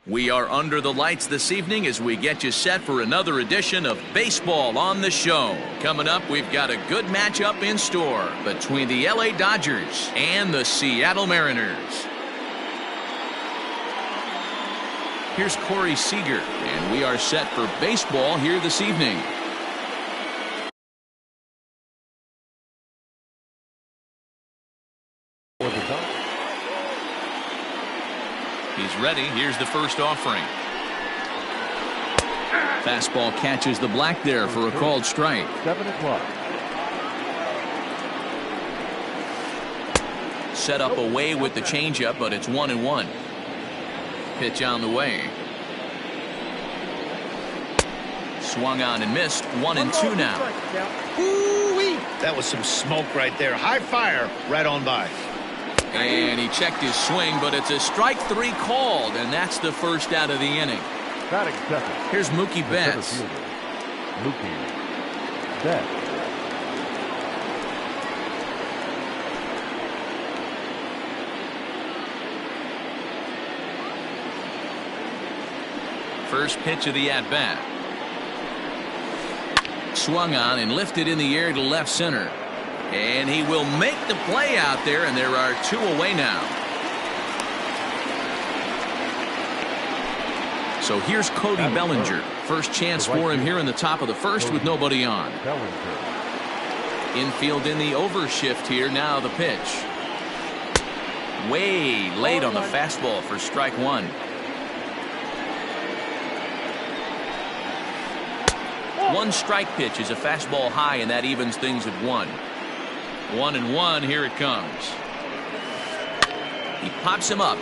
We are under the lights this evening as we get you set for another edition of Baseball on the Show. Coming up, we've got a good matchup in store between the LA Dodgers and the Seattle Mariners. Here's Corey Seager, and we are set for baseball here this evening. He's ready. Here's the first offering. Fastball catches the black there for a called strike. 7 o'clock. Set up away with the changeup, but it's 1-1. Pitch on the way. Swung on and missed. 1-2 now. Ooh-wee. That was some smoke right there. High fire right on by. And he checked his swing, but it's a strike 3 called, and that's the first out of the inning. Batting second. Here's Mookie Betts. Mookie Betts. First pitch of the at-bat. Swung on and lifted in the air to left center. And he will make the play out there, and there are 2 away now. So here's Cody Bellinger. First chance for him here in the top of the first with nobody on. Infield in the overshift here. Now the pitch. Way late on the fastball for strike 1. One strike pitch is a fastball high, and that evens things at 1. 1-1. Here it comes. He pops him up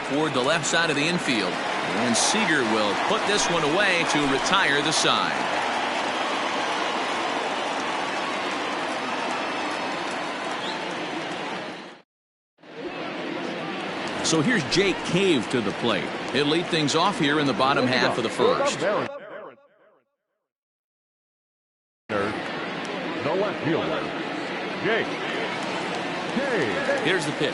toward the left side of the infield, and Seager will put this one away to retire the side. So here's Jake Cave to the plate. He'll lead things off here in the bottom half of the first. No left fielder. Jake. Here's the pitch.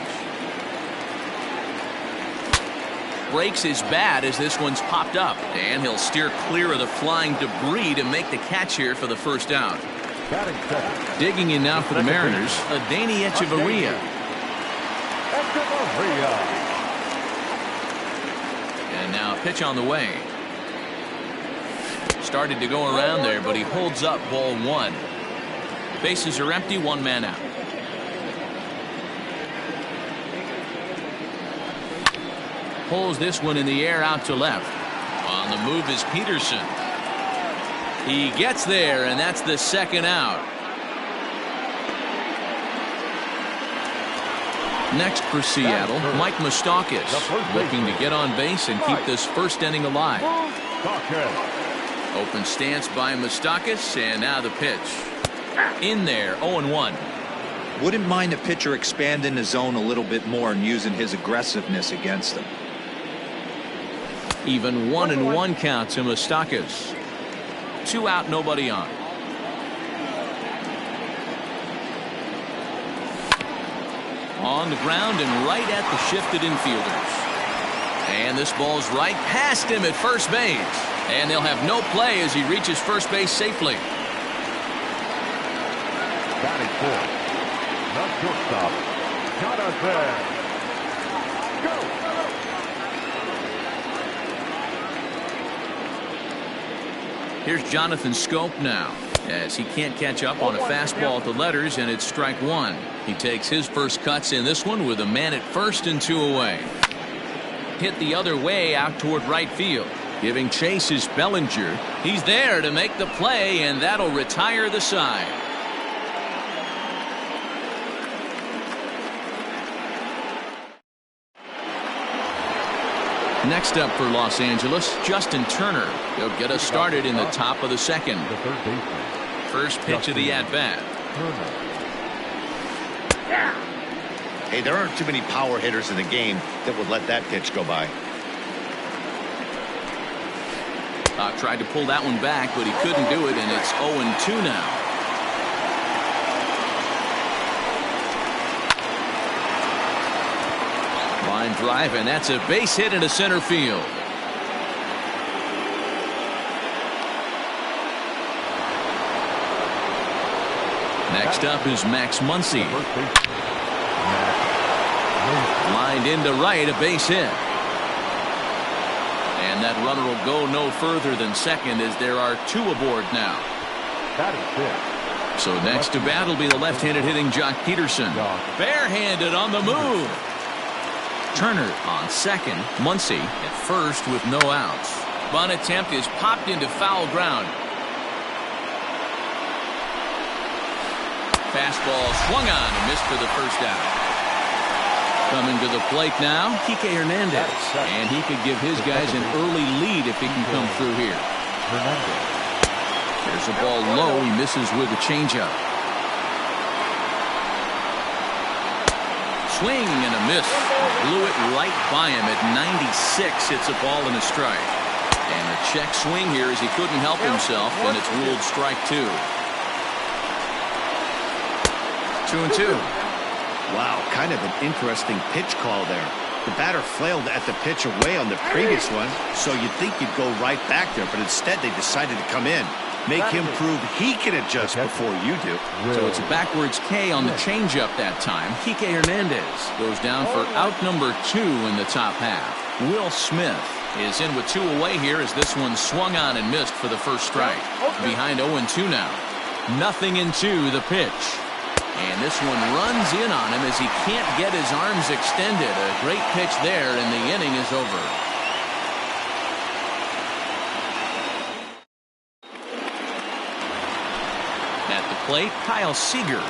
Breaks his bat as this one's popped up, and he'll steer clear of the flying debris to make the catch here for the first out. Digging in now for the Mariners, Adeiny Echeverria. And now a pitch on the way. Started to go around there, but he holds up ball 1. Bases are empty, 1 man out. Pulls this one in the air out to left. On the move is Peterson. He gets there, and that's the second out. Next for Seattle, Mike Moustakas, looking to get on base and keep this first inning alive. Open stance by Moustakas, and now the pitch. In there, 0-1. Wouldn't mind a pitcher expanding the zone a little bit more and using his aggressiveness against them. Even 1-1 count to Moustakas. 2 out, nobody on. On the ground and right at the shifted infielders. And this ball's right past him at first base. And they'll have no play as he reaches first base safely. Batting fourth. Not shortstop. Not out there. Go. Here's Jonathan Scope now, as he can't catch up on a fastball at the letters, and it's strike 1. He takes his first cuts in this one with a man at first and 2 away. Hit the other way out toward right field. Giving chase is Bellinger. He's there to make the play, and that'll retire the side. Next up for Los Angeles, Justin Turner. He'll get us started in the top of the second. First pitch of the at-bat. Hey, there aren't too many power hitters in the game that would let that pitch go by. Tried to pull that one back, but he couldn't do it, and it's 0-2 now. Line drive, and that's a base hit into center field. Next up is Max Muncy. First base. Lined into right, a base hit. And that runner will go no further than second as there are two aboard now. That is it. So next to bat will be the left-handed hitting Jock Peterson. Barehanded on the move. Turner on second. Muncy at first with no outs. Bunt attempt is popped into foul ground. Fastball swung on and missed for the first out. Coming to the plate now, Kike Hernandez. And he could give his guys an early lead if he can come through here. There's a ball low. He misses with a changeup. Swing and a miss. Blew it right by him at 96. It's a ball and a strike. And the check swing here as he couldn't help himself, and it's ruled strike two. 2-2. Wow, kind of an interesting pitch call there. The batter flailed at the pitch away on the previous one, so you'd think you'd go right back there, but instead they decided to come in. Make him prove he can adjust before you do. So it's a backwards K on the changeup that time. Kike Hernandez goes down for out number 2 in the top half. Will Smith is in with 2 away here as this one swung on and missed for the first strike. Behind 0-2 now. 0-2 the pitch. And this one runs in on him as he can't get his arms extended. A great pitch there, and the inning is over. At the plate, Kyle Seager.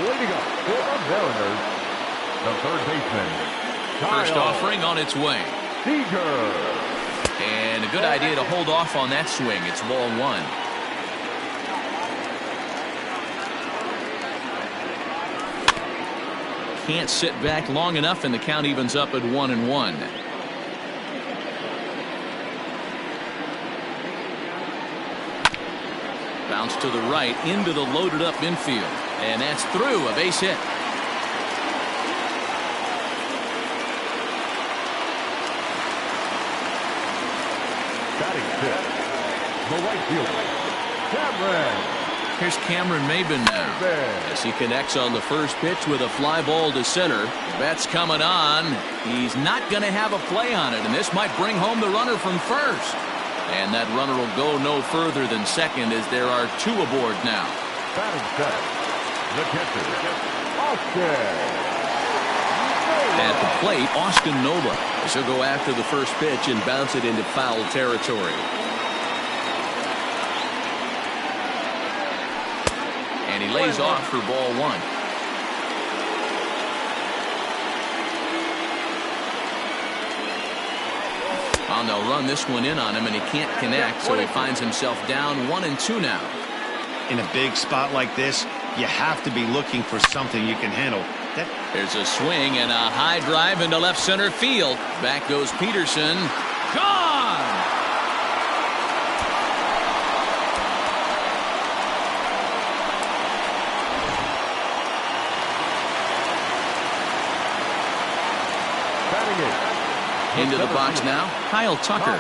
Leading up for the Mariners, the third baseman. First offering on its way. Seager. And a good idea to hold off on that swing. It's ball 1. Can't sit back long enough, and the count evens up at 1-1. Bounce to the right into the loaded up infield, and that's through. A base hit. Batting fifth, the right fielder, Cameron. Here's Cameron Maben now as he connects on the first pitch with a fly ball to center. Bet's coming on. He's not going to have a play on it, and this might bring home the runner from first. And that runner will go no further than second as there are 2 aboard now. Batting set, the catcher, Austin. At the plate, Austin Nova. He'll go after the first pitch and bounce it into foul territory. And he lays off for ball 1. Well, they'll run this one in on him, and he can't connect, so he finds himself down 1-2 now. In a big spot like this, you have to be looking for something you can handle. There's a swing and a high drive into left center field. Back goes Peterson. Gone! Into the box now, Kyle Tucker.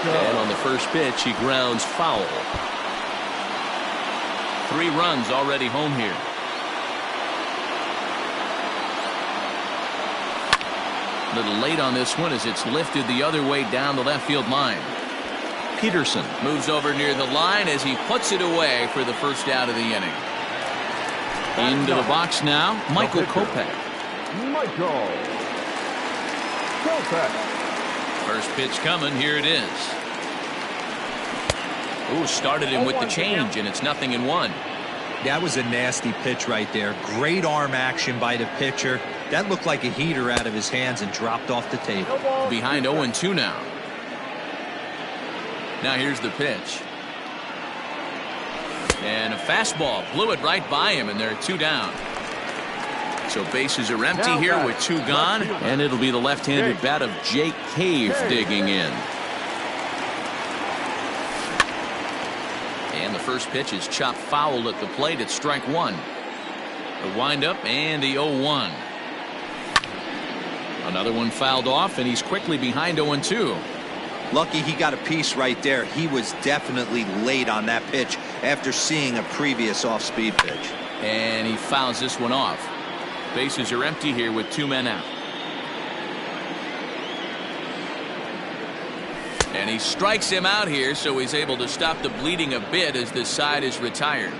And on the first pitch, he grounds foul. 3 runs already home here. A little late on this one as it's lifted the other way down the left field line. Peterson moves over near the line as he puts it away for the first out of the inning. Into the box now, Michael Kopech. First pitch coming. Here it is. Ooh, started him with the change, and it's 0-1. That was a nasty pitch right there. Great arm action by the pitcher. That looked like a heater out of his hands and dropped off the table. Behind 0-2 now. Now here's the pitch. And a fastball. Blew it right by him, and there are 2 down. So bases are empty here with 2 gone, and it'll be the left-handed bat of Jake Cave digging in. And the first pitch is chopped foul at the plate at strike 1. The windup and the 0-1. Another one fouled off, and he's quickly behind 0-2. Lucky he got a piece right there. He was definitely late on that pitch. after seeing a previous off-speed pitch. And he fouls this one off. Bases are empty here with 2 men out. And he strikes him out here, so he's able to stop the bleeding a bit as this side is retired.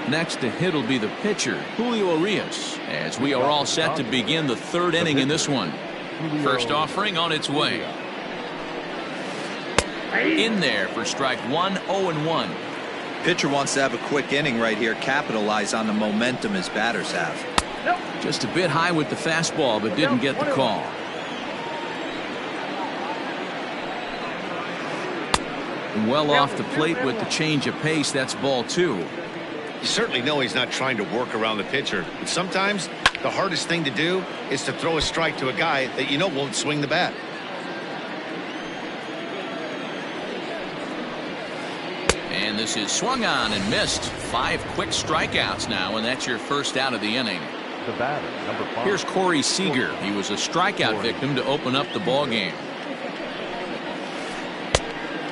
Next to hit will be the pitcher, Julio Urias, as we are all set to begin the 3rd inning in this one. First offering on its way. In there for strike 1, 0-1. Pitcher wants to have a quick inning right here, capitalize on the momentum his batters have. Just a bit high with the fastball, but didn't get the call. Well off the plate with the change of pace. That's ball 2. You certainly know he's not trying to work around the pitcher, but sometimes the hardest thing to do is to throw a strike to a guy that you know won't swing the bat. And this is swung on and missed. 5 quick strikeouts now, and that's your first out of the inning. The batter, number 5. Here's Corey Seager. He was a strikeout victim to open up the ball game.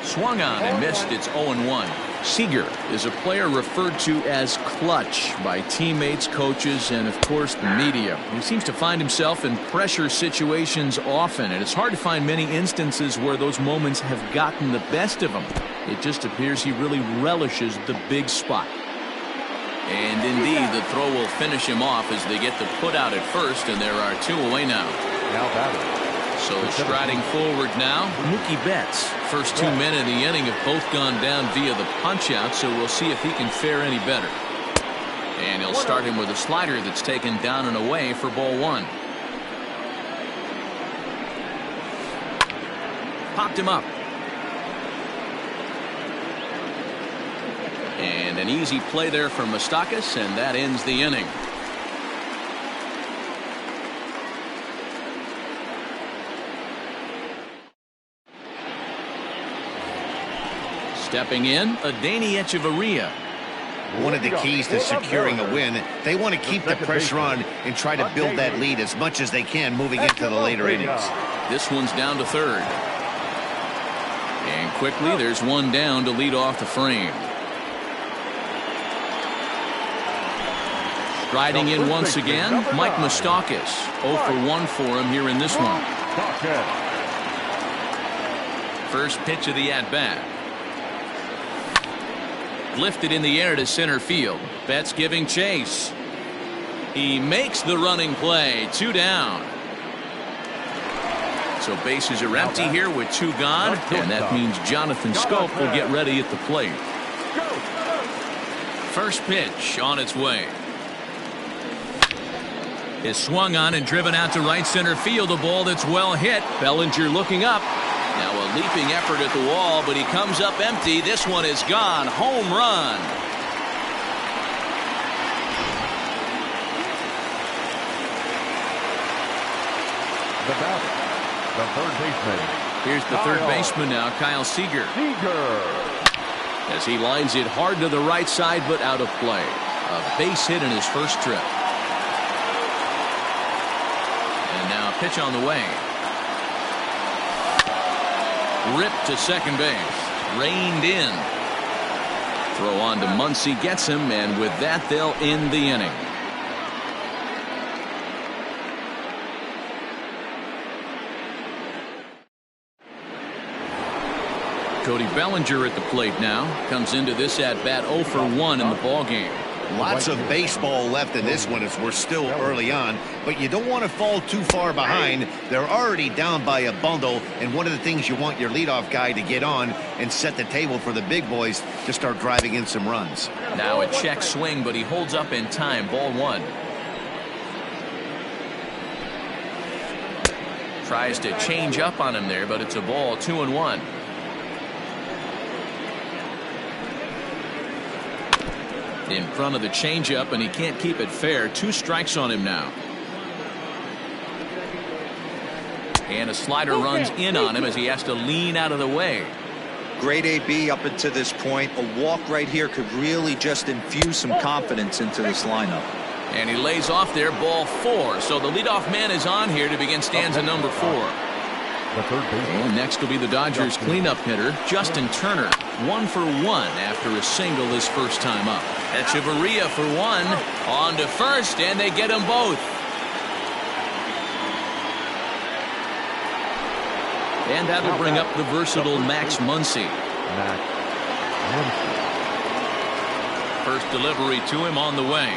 Swung on and missed. It's 0-1. Seager is a player referred to as clutch by teammates, coaches, and of course the media. He seems to find himself in pressure situations often, and it's hard to find many instances where those moments have gotten the best of him. It just appears he really relishes the big spot. And indeed, the throw will finish him off as they get the put out at first, and there are 2 away now. Now batter. So striding forward now, Mookie Betts. First 2 men in the inning have both gone down via the punch-out, so we'll see if he can fare any better. And he'll start him with a slider that's taken down and away for ball 1. Popped him up. And an easy play there from Moustakas, and that ends the inning. Stepping in, Adeiny Echeverria. One of the keys to securing a win, they want to keep the pressure on and try to build that lead as much as they can moving into the later innings. This one's down to 3rd. And quickly, there's one down to lead off the frame. Striding in once again, Mike Moustakas. 0 for 1 for him here in this one. First pitch of the at-bat. Lifted in the air to center field. Betts giving chase. He makes the running play. 2 down. So bases are empty here with 2 gone, and that means Jonathan Scope will get ready at the plate. First pitch on its way. Is swung on and driven out to right center field. A ball that's well hit. Bellinger looking up. Now a leaping effort at the wall, but he comes up empty. This one is gone. Home run. The batter, the third baseman. Here's the third baseman now, Kyle Seager. As he lines it hard to the right side, but out of play. A base hit in his first trip. And now a pitch on the way. Ripped to second base. Reined in. Throw on to Muncy, gets him, and with that they'll end the inning. Cody Bellinger at the plate now. Comes into this at-bat 0 for 1 in the ballgame. Lots of baseball left in this one as we're still early on, but you don't want to fall too far behind. They're already down by a bundle, and one of the things you want your leadoff guy to get on and set the table for the big boys to start driving in some runs. Now a check swing, but he holds up in time. Ball 1. Tries to change up on him there, but it's a ball. 2-1. In front of the changeup, and he can't keep it fair. 2 strikes on him now. And a slider runs in on him as he has to lean out of the way. Great AB up until this point. A walk right here could really just infuse some confidence into this lineup. And he lays off there, ball 4. So the leadoff man is on here to begin stanza number 4. The third baseman. And next will be the Dodgers cleanup hitter, Justin Turner. 1 for 1 after a single his first time up. Echeverria for 1. On to first, and they get them both. And that'll bring up the versatile Max Muncy. First delivery to him on the way.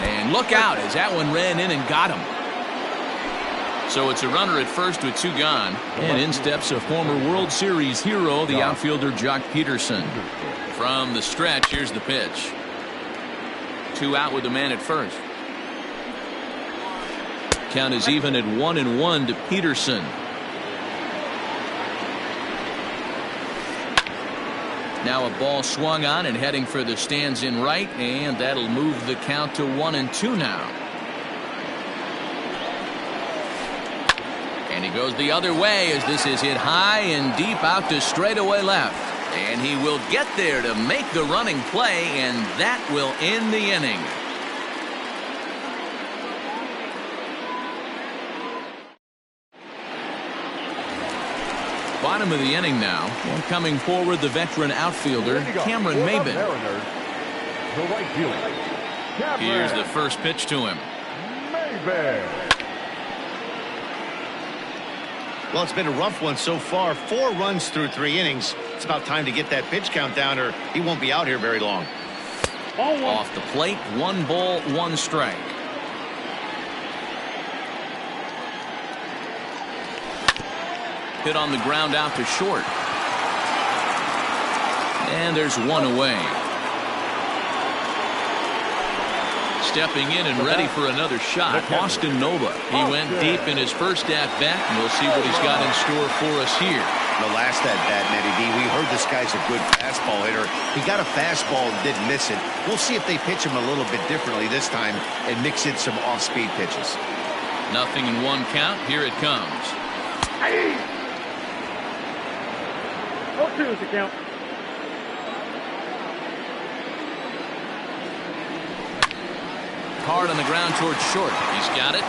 And look out as that one ran in and got him. So it's a runner at first with 2 gone. And in steps a former World Series hero, the outfielder Jock Peterson. From the stretch, here's the pitch. 2 out with the man at first. Count is even at 1-1 to Peterson. Now a ball swung on and heading for the stands in right, and that'll move the count to 1-2 now. And he goes the other way as this is hit high and deep out to straightaway left. And he will get there to make the running play, and that will end the inning. Bottom of the inning now, and coming forward the veteran outfielder Cameron Maybin. Here's the first pitch to him. Well, it's been a rough one so far. 4 runs through 3 innings. It's about time to get that pitch count down, or he won't be out here very long. Off the plate, 1 ball, 1 strike. Hit on the ground out to short. And there's 1 away. Stepping in and ready for another shot, Austin Nova. He went deep in his first at-bat, and we'll see what he's got in store for us here. The last at-bat, Nettie D, we heard this guy's a good fastball hitter. He got a fastball and didn't miss it. We'll see if they pitch him a little bit differently this time and mix in some off-speed pitches. 0-1 count. Here it comes. 0-2 is the count. Hard on the ground towards short. He's got it.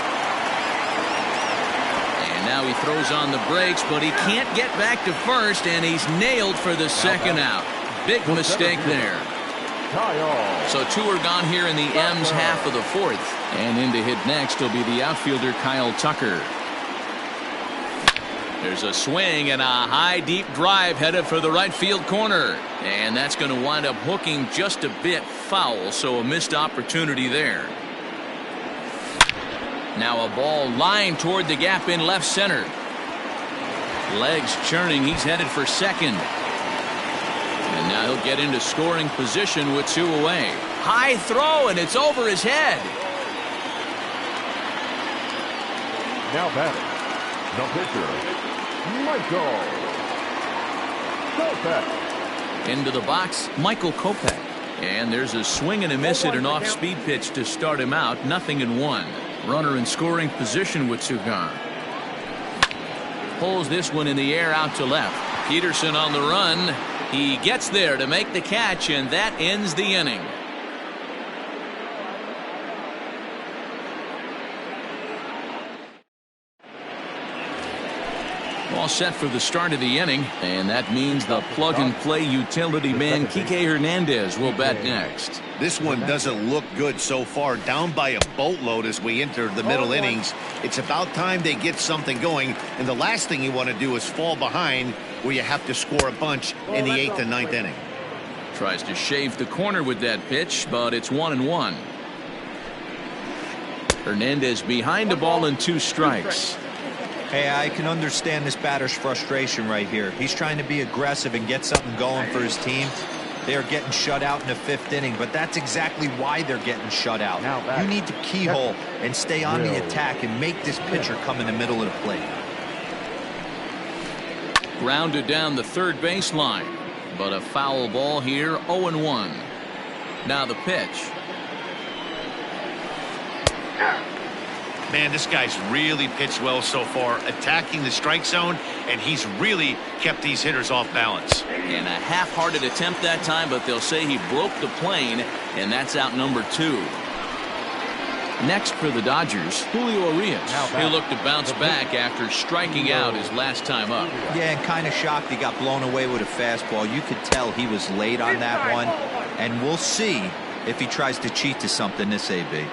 And now he throws on the brakes, but he can't get back to first, and he's nailed for the second out. Big mistake there. So 2 are gone here in the M's half of the 4th. And in to hit next will be the outfielder Kyle Tucker. There's a swing and a high deep drive headed for the right field corner. And that's going to wind up hooking just a bit foul, so a missed opportunity there. Now a ball lined toward the gap in left center. Legs churning, he's headed for second. And now he'll get into scoring position with 2 away. High throw, and it's over his head. Now batting, the pitcher, Michael Kopech. Into the box, Michael Kopech. And there's a swing and a miss at an off-speed pitch to start him out. 0-1. Runner in scoring position with 2 gone. Pulls this one in the air out to left. Peterson on the run. He gets there to make the catch, and that ends the inning. All set for the start of the inning, and that means the plug-and-play utility man Kike Hernandez will bat next. This one doesn't look good so far. Down by a boatload as we enter the middle innings. It's about time they get something going, and the last thing you want to do is fall behind where you have to score a bunch in the 8th and 9th inning. Tries to shave the corner with that pitch, but it's 1-1. Hernandez behind the ball and 2 strikes. Hey, I can understand this batter's frustration right here. He's trying to be aggressive and get something going for his team. They are getting shut out in the 5th inning, but that's exactly why they're getting shut out. You need to keyhole and stay on the attack and make this pitcher come in the middle of the plate. Grounded down the third baseline, but a foul ball here. 0-1. Now the pitch. Man, this guy's really pitched well so far, attacking the strike zone, and he's really kept these hitters off balance. And a half-hearted attempt that time, but they'll say he broke the plane, and that's out number 2. Next for the Dodgers, Julio Urias. He'll look to bounce back after striking out his last time up. Yeah, and kind of shocked he got blown away with a fastball. You could tell he was late on that one, and we'll see if he tries to cheat to something this AB.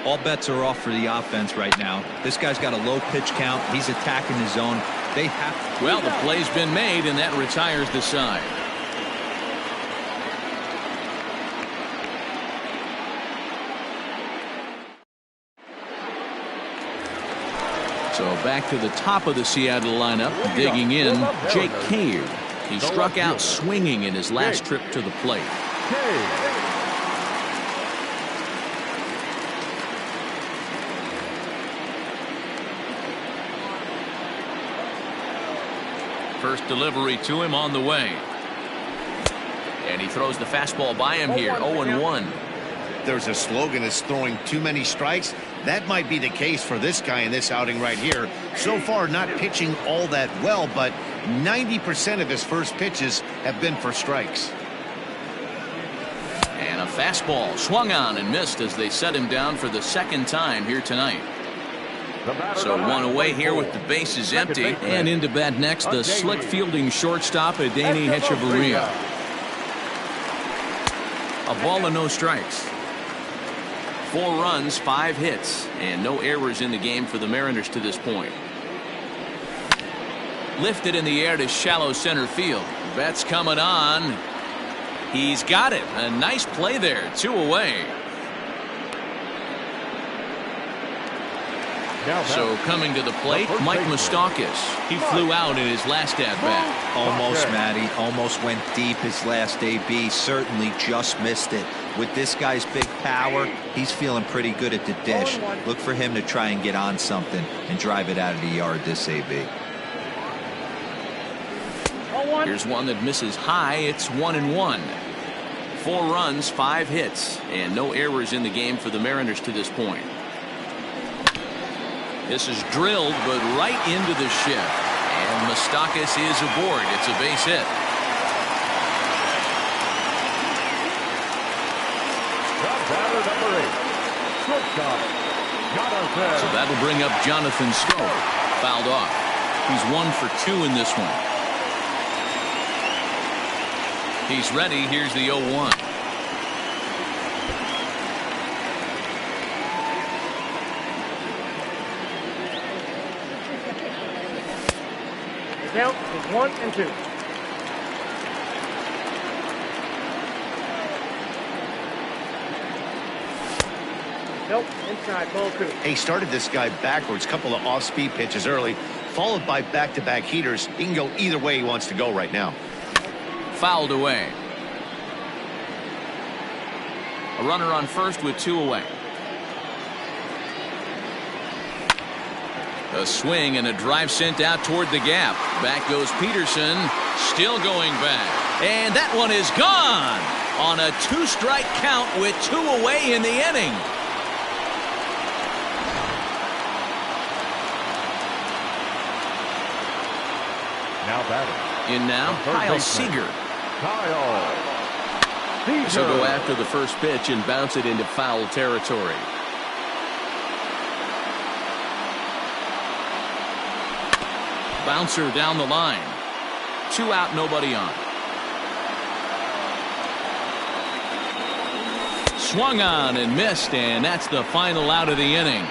All bets are off for the offense right now. This guy's got a low pitch count. He's attacking the zone. They have to. Well, the play's been made, and that retires the side. So back to the top of the Seattle lineup, digging in, Jake Cave. He struck out swinging in his last trip to the plate. First delivery to him on the way. And he throws the fastball by him here, 0-1. There's a slogan that's throwing too many strikes. That might be the case for this guy in this outing right here. So far, not pitching all that well, but 90% of his first pitches have been for strikes. And a fastball swung on and missed as they set him down for the second time here tonight. So one away here with the bases empty. And into bat next, the slick fielding shortstop, Adeiny Hechavarria. A ball and no strikes. 4 runs, 5 hits, and no errors in the game for the Mariners to this point. Lifted in the air to shallow center field. Betts coming on. He's got it. A nice play there. 2 away. So coming to the plate, Mike Moustakas. He flew out in his last at-bat. Almost, Matty. Almost went deep his last AB. Certainly just missed it. With this guy's big power, he's feeling pretty good at the dish. Look for him to try and get on something and drive it out of the yard this AB. Here's one that misses high. It's 1-1. 4 runs, 5 hits, and no errors in the game for the Mariners to this point. This is drilled, but right into the shift. And Moustakas is aboard. It's a base hit. Batter number 8. Shortstop, Jonathan. So that'll bring up Jonathan Stowe. Fouled off. He's 1 for 2 in this one. He's ready. Here's the 0-1. Count is 1 and 2. Nope, inside, ball 2. He started this guy backwards, couple of off-speed pitches early, followed by back-to-back heaters. He can go either way he wants to go right now. Fouled away. A runner on first with 2 away. A swing and a drive sent out toward the gap. Back goes Peterson, still going back. And that one is gone on a 2-strike count with 2 away in the inning. Now batting. In now, Kyle Seager. So go after the first pitch and bounce it into foul territory. Bouncer down the line. 2 out, nobody on. Swung on and missed, and that's the final out of the inning.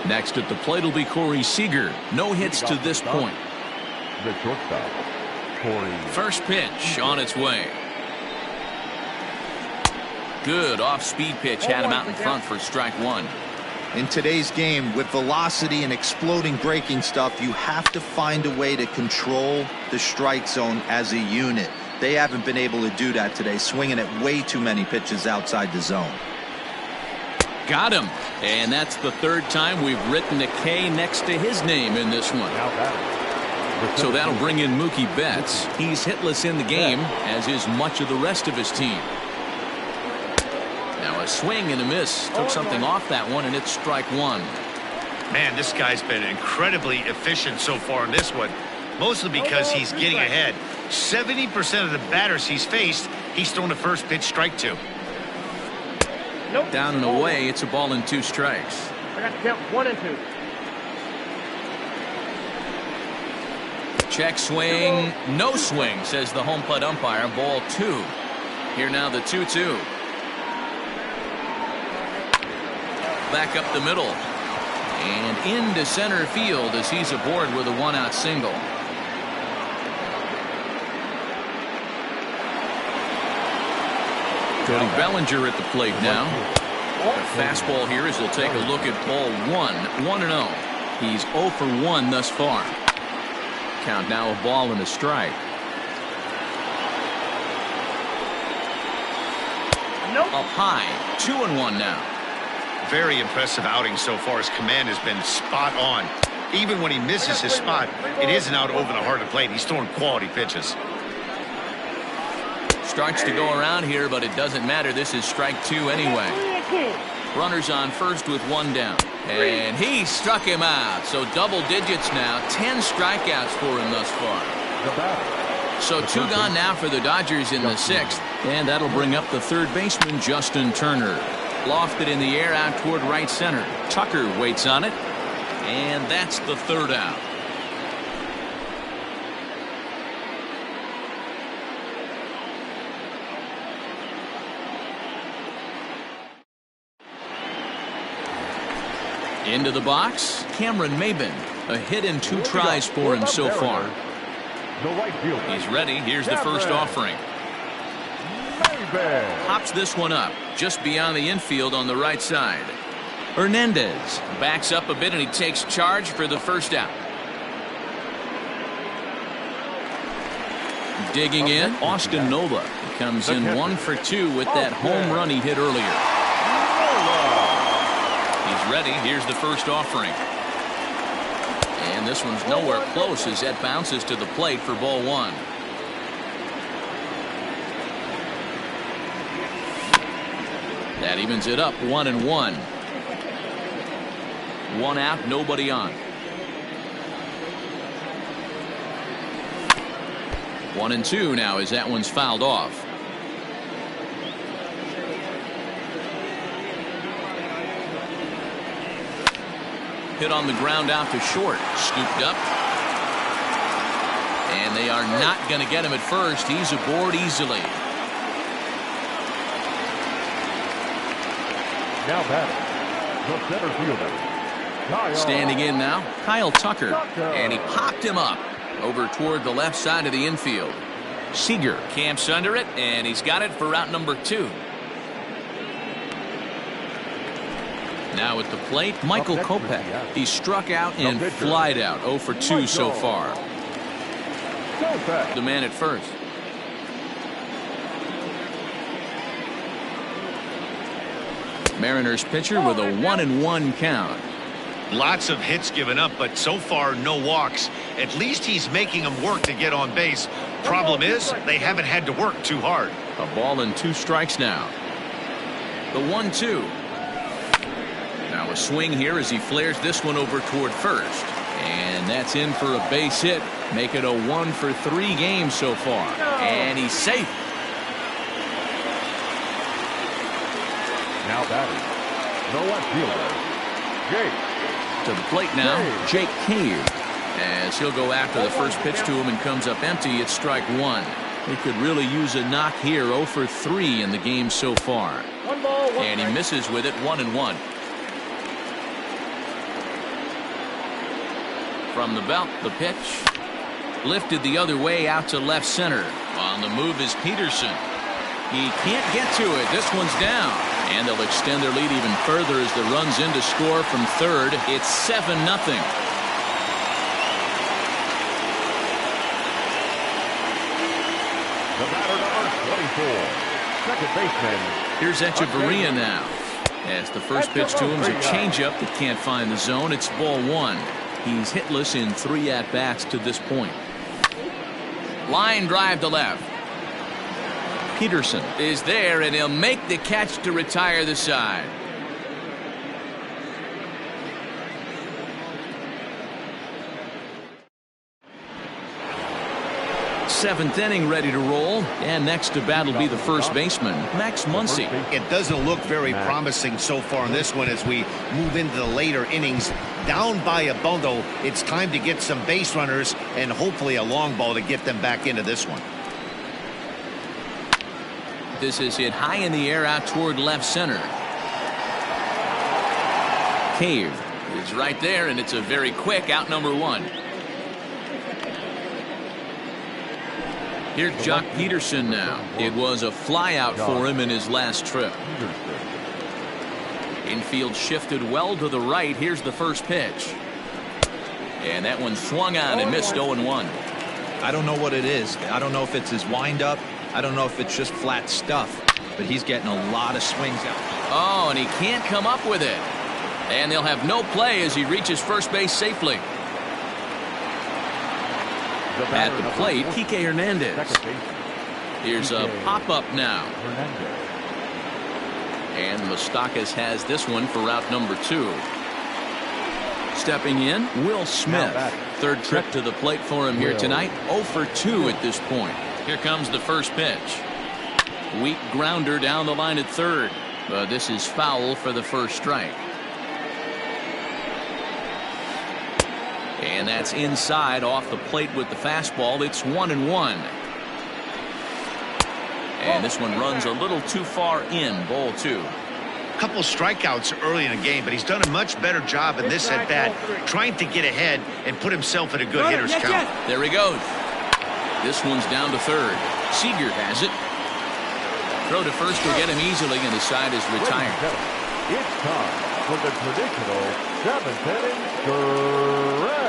Next at the plate will be Corey Seager. No hits to this point. The shortstop, Corey. First pitch on its way. Good off-speed pitch had him out in front for strike 1. In today's game, with velocity and exploding breaking stuff, you have to find a way to control the strike zone as a unit. They haven't been able to do that today, swinging at way too many pitches outside the zone. Got him. And that's the 3rd time we've written a K next to his name in this one. Now batting. So that'll bring in Mookie Betts. He's hitless in the game, as is much of the rest of his team. Now a swing and a miss. Took something off that one, and it's strike one. Man, this guy's been incredibly efficient so far in this one. Mostly because he's getting ahead. 70% of the batters he's faced, he's thrown the first pitch strike to. Down and away, it's a ball and 2 strikes. I got to count 1 and 2. Check swing, no swing, says the home plate umpire. Ball 2. Here now the 2-2. Back up the middle. And into center field as he's aboard with a 1-out single. Cody Bellinger at the plate now. The fastball here as he'll take a look at ball 1. 1-0. He's 0 for 1 thus far. Count now a ball and a strike. Up high. 2-1 now. Very impressive outing so far. His command has been spot on. Even when he misses his spot, it isn't out over the heart of the plate. He's throwing quality pitches. Starts to go around here, but it doesn't matter. This is strike 2 anyway. Runners on first with 1 down. And he struck him out. So double digits now. 10 strikeouts for him thus far. So 2 gone now for the Dodgers in the 6th. And that'll bring up the third baseman, Justin Turner. Lofted in the air out toward right center. Tucker waits on it. And that's the 3rd out. Into the box, Cameron Maybin. A hit and 2 tries for him so far. He's ready. Here's the first offering. Hops this one up just beyond the infield on the right side. Hernandez backs up a bit and he takes charge for the first out. Digging in, Austin Nola. He comes in 1 for 2 with that home run he hit earlier. He's ready. Here's the first offering. And this one's nowhere close as that bounces to the plate for ball 1. That evens it up 1-1. 1 out, nobody on. 1-2 now as that one's fouled off. Hit on the ground out to short. Scooped up. And they are not going to get him at first. He's aboard easily. Now batting, the center fielder. Standing in now, Kyle Tucker. And he popped him up over toward the left side of the infield. Seager camps under it, and he's got it for route number 2. Now at the plate, Michael Kopech. He struck out and flied out. 0 for 2 so far. The man at first. Mariners pitcher with a 1-1 count. Lots of hits given up, but so far no walks. At least he's making them work to get on base. Problem is, they haven't had to work too hard. A ball and 2 strikes now. The 1-2. Now a swing here as he flares this one over toward first. And that's in for a base hit. Make it a 1 for 3 game so far. And he's safe. Now batting, the left fielder, Jake. To the plate now, Jake Cave. As he'll go after the first pitch to him and comes up empty, it's strike 1. He could really use a knock here. 0 for 3 in the game so far. And he misses with it. 1-1. From the belt, the pitch. Lifted the other way out to left center. On the move is Peterson. He can't get to it. This one's down. And they'll extend their lead even further as the run's in to score from third. It's 7-0. The batter number 24, second baseman. Here's Echeverria now. As the first pitch to him is a changeup that can't find the zone. It's ball 1. He's hitless in 3 at-bats to this point. Line drive to left. Peterson is there, and he'll make the catch to retire the side. Seventh inning ready to roll, and next to bat will be the first baseman, Max Muncy. It doesn't look very promising so far in this one as we move into the later innings. Down by a bundle, it's time to get some base runners and hopefully a long ball to get them back into this one. This is hit high in the air out toward left center. Cave is right there, and it's a very quick out number 1. Here's Jock Peterson now. It was a fly out for him in his last trip. Infield shifted well to the right. Here's the first pitch. And that one swung on and missed 0-1. I don't know what it is. I don't know if it's his windup. I don't know if it's just flat stuff. But he's getting a lot of swings out. Oh, and he can't come up with it. And they'll have no play as he reaches first base safely. At the plate, Kike Hernandez. Here's a pop-up now. And Moustakas has this one for route number 2. Stepping in, Will Smith. Third trip to the plate for him here tonight. 0 for 2 at this point. Here comes the first pitch. Weak grounder down the line at third. But this is foul for the first strike. And that's inside off the plate with the fastball. It's 1-1. And this one runs a little too far in. Ball 2. Couple strikeouts early in the game, but he's done a much better job in this at bat, trying to get ahead and put himself in a good hitter's count. There he goes. This one's down to third. Seager has it. Throw to first will get him easily, and the side is retired. It's time for the traditional 7th inning stretch.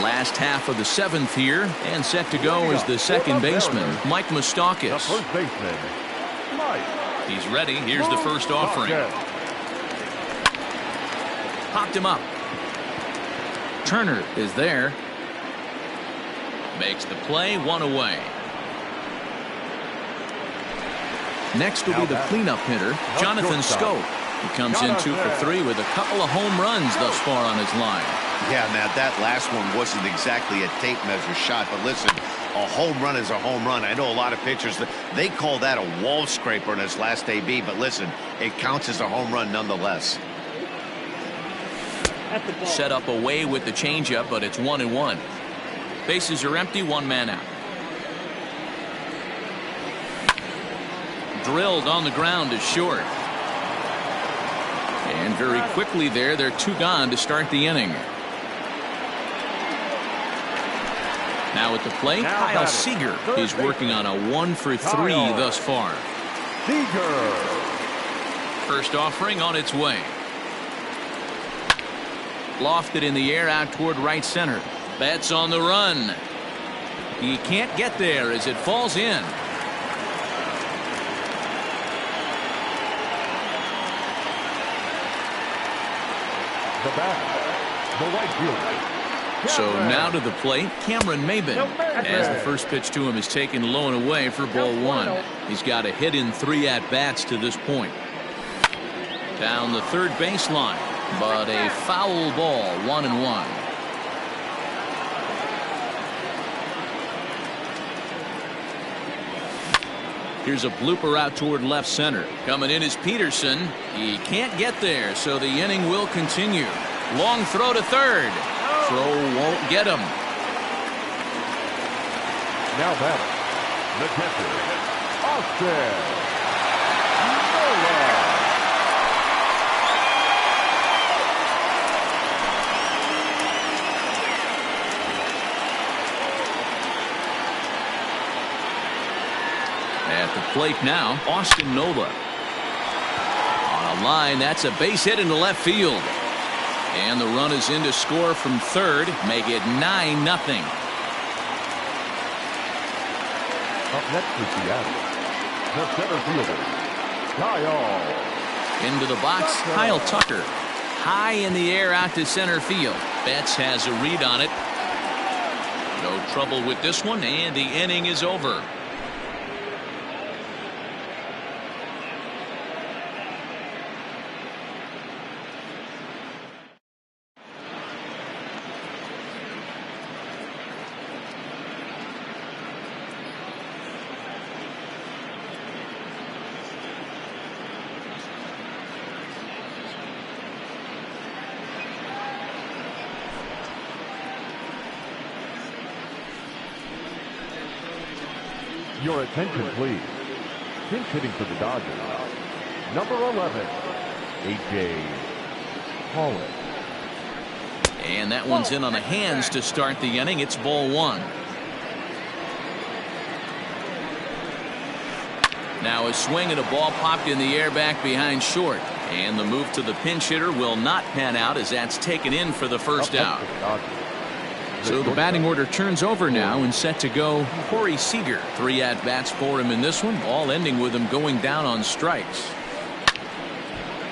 Last half of the 7th here, and set to go is the second baseman, Mike The Moustakas. first baseman, Mike. He's ready. Here's the first offering. Popped him up. Turner is there. Makes the play, 1 away. Next will be the cleanup hitter, Jonathan Scope. He comes in 2 for 3 with a couple of home runs thus far on his line. Yeah, Matt, that last one wasn't exactly a tape measure shot, but listen, a home run is a home run. I know a lot of pitchers, they call that a wall scraper in his last AB, but listen, it counts as a home run nonetheless. Set up away with the changeup, but it's 1-1. Bases are empty, 1 man out. Drilled on the ground to short. And very quickly there, they're 2 gone to start the inning. Now at the plate, Kyle Seager. He's working on a 1 for 3 thus far. Seager. First offering on its way. Lofted in the air out toward right center. Bats on the run. He can't get there as it falls in. The batter, the right fielder. So now to the plate, Cameron Maybin, as the first pitch to him is taken low and away for ball 1. He's got a hit in 3 at-bats to this point. Down the third baseline, but a foul ball, 1-1. Here's a blooper out toward left center. Coming in is Peterson. He can't get there, so the inning will continue. Long throw to third. Throw won't get him. Now batter, the catcher, Austin Nola. At the plate now, Austin Nola. On a line, that's a base hit into left field. And the run is in to score from third, make it 9-0. Up next is Seattle, the center fielder, Kyle Into the box, Kyle Tucker. High in the air out to center field. Betts has a read on it. No trouble with this one, and the inning is over. Your attention, please. Pinch hitting for the Dodgers. Number 11, A.J. Holland. And that one's in on the hands to start the inning. It's ball one. Now a swing and a ball popped in the air back behind short. And the move to the pinch hitter will not pan out as that's taken in for the first out. So the batting order turns over now and set to go Corey Seager. 3 at-bats for him in this one, all ending with him going down on strikes.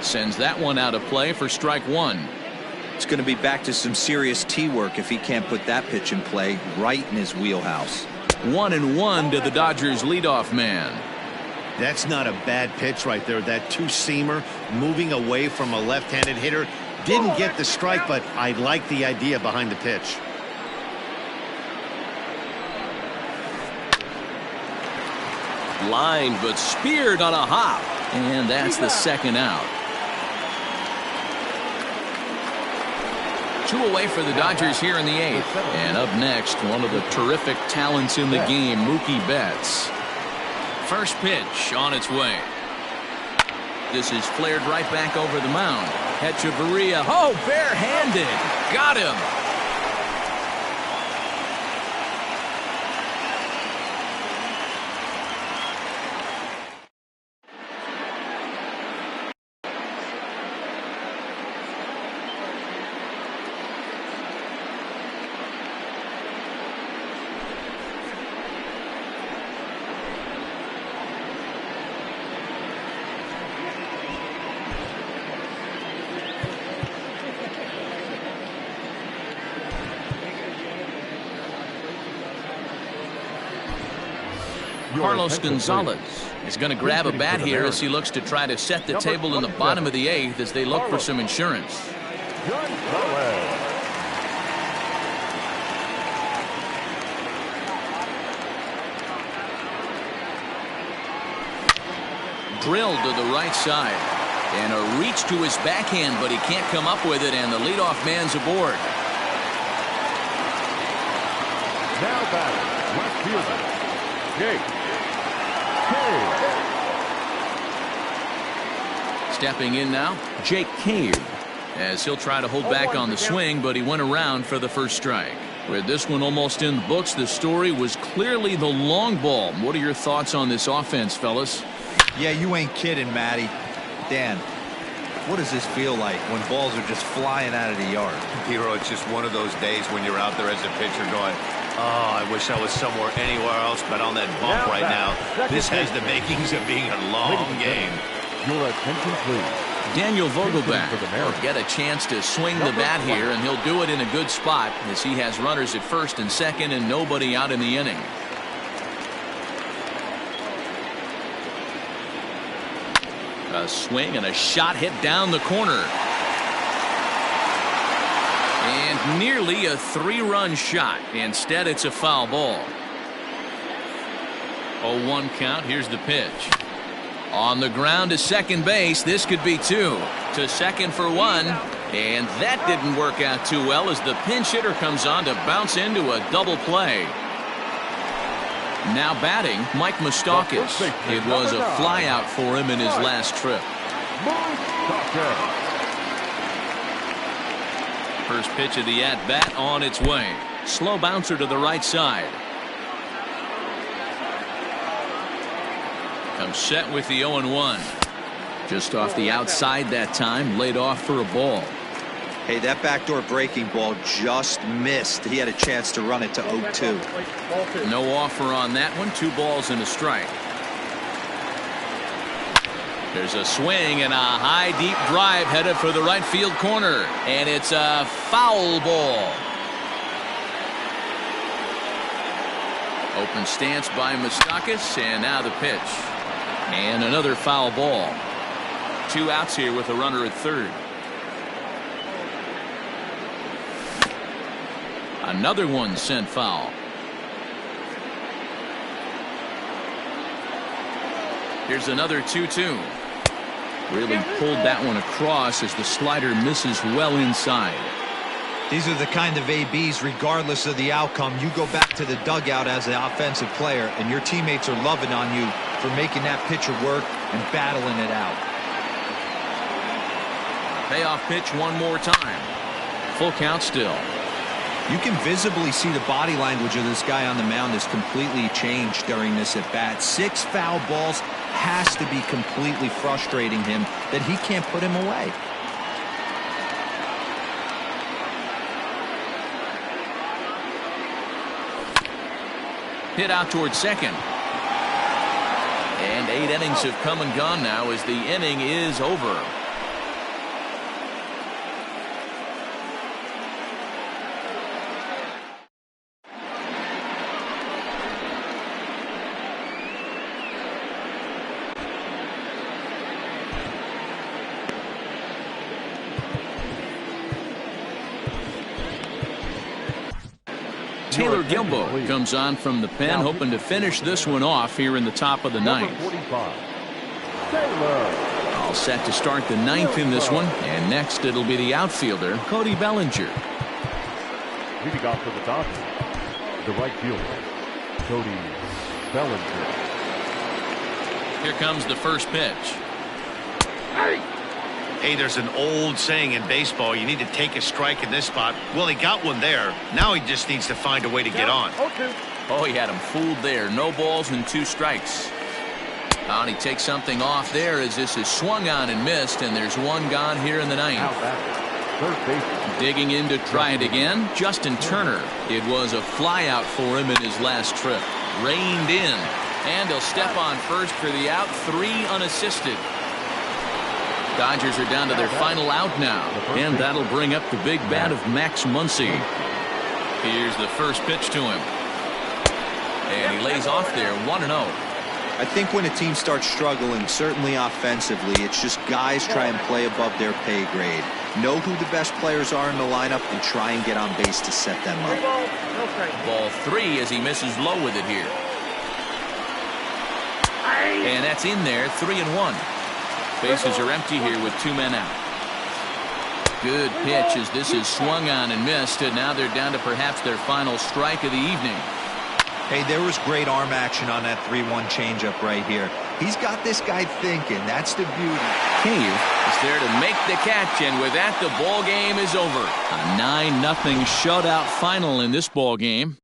Sends that one out of play for strike one. It's going to be back to some serious tee work if he can't put that pitch in play right in his wheelhouse. 1-1 to the Dodgers leadoff man. That's not a bad pitch right there. That two-seamer moving away from a left-handed hitter. Didn't get the strike, but I like the idea behind the pitch. Line, but speared on a hop. And that's the second out. 2 away for the Dodgers here in the 8th. And up next, one of the terrific talents in the game, Mookie Betts. First pitch on its way. This is flared right back over the mound. Hechavarria, oh, barehanded. Got him. Carlos Gonzalez is going to grab a bat here as he looks to try to set the table in the bottom of the 8th as they look for some insurance. Drilled to the right side. And a reach to his backhand, but he can't come up with it, and the leadoff man's aboard. Now batting, left fielder, Jake. Stepping in now, Jake Cave, as he'll try to hold back on the swing, but he went around for the first strike. With this one almost in the books, the story was clearly the long ball. What are your thoughts on this offense, fellas? Yeah, you ain't kidding, Matty. Dan, what does this feel like when balls are just flying out of the yard? Hero, it's just one of those days when you're out there as a pitcher going, oh, I wish I was somewhere anywhere else but on that bump right now. This has the makings of being a long game. Your attention, please. Daniel Vogelbach will get a chance to swing the bat here, and he'll do it in a good spot as he has runners at first and second and nobody out in the inning. A swing and a shot hit down the corner. And nearly a 3-run shot. Instead, it's a foul ball. 0-1 count. Here's the pitch. On the ground to second base. This could be 2. To second for 1. And that didn't work out too well as the pinch hitter comes on to bounce into a double play. Now batting, Mike Moustakas. It was a flyout for him in his last trip. First pitch of the at-bat on its way. Slow bouncer to the right side. Comes set with the 0-1. Just off the outside that time, laid off for a ball. Hey, that backdoor breaking ball just missed. He had a chance to run it to 0-2. No offer on that one. 2 balls and a strike. There's a swing and a high, deep drive headed for the right field corner. And it's a foul ball. Open stance by Moustakas, and now the pitch. And another foul ball. 2 outs here with a runner at third. Another one sent foul. Here's another 2-2. Really pulled that one across as the slider misses well inside. These are the kind of ABs, regardless of the outcome. You go back to the dugout as an offensive player, and your teammates are loving on you for making that pitcher work and battling it out. Payoff pitch one more time. Full count still. You can visibly see the body language of this guy on the mound has completely changed during this at bat. 6 foul balls has to be completely frustrating him that he can't put him away. Hit out towards second. And 8 innings have come and gone now as the inning is over. Taylor Gilbo comes on from the pen, hoping to finish this one off here in the top of the ninth. All set to start the ninth in this one, and next it'll be the outfielder, Cody Bellinger. Leading off for the Dodgers, the right fielder, Cody Bellinger. Here comes the first pitch. Hey, there's an old saying in baseball, you need to take a strike in this spot. Well, he got one there. Now he just needs to find a way to get on. Oh, he had him fooled there. No balls and 2 strikes. Oh, and he takes something off there as this is swung on and missed, and there's one gone here in the ninth. Digging in to try it again, Justin Turner. It was a fly out for him in his last trip. Reined in, and he'll step on first for the out, 3 unassisted. Dodgers are down to their final out now, and that'll bring up the big bat of Max Muncy. Here's the first pitch to him. And he lays off there, 1-0. I think when a team starts struggling, certainly offensively, it's just guys try and play above their pay grade. Know who the best players are in the lineup and try and get on base to set them up. Ball 3 as he misses low with it here. And that's in there, 3-1. Bases are empty here with 2 men out. Good pitch as this is swung on and missed, and now they're down to perhaps their final strike of the evening. Hey, there was great arm action on that 3-1 changeup right here. He's got this guy thinking. That's the beauty. Cave is there to make the catch, and with that, the ball game is over. A 9-0 shutout final in this ball game.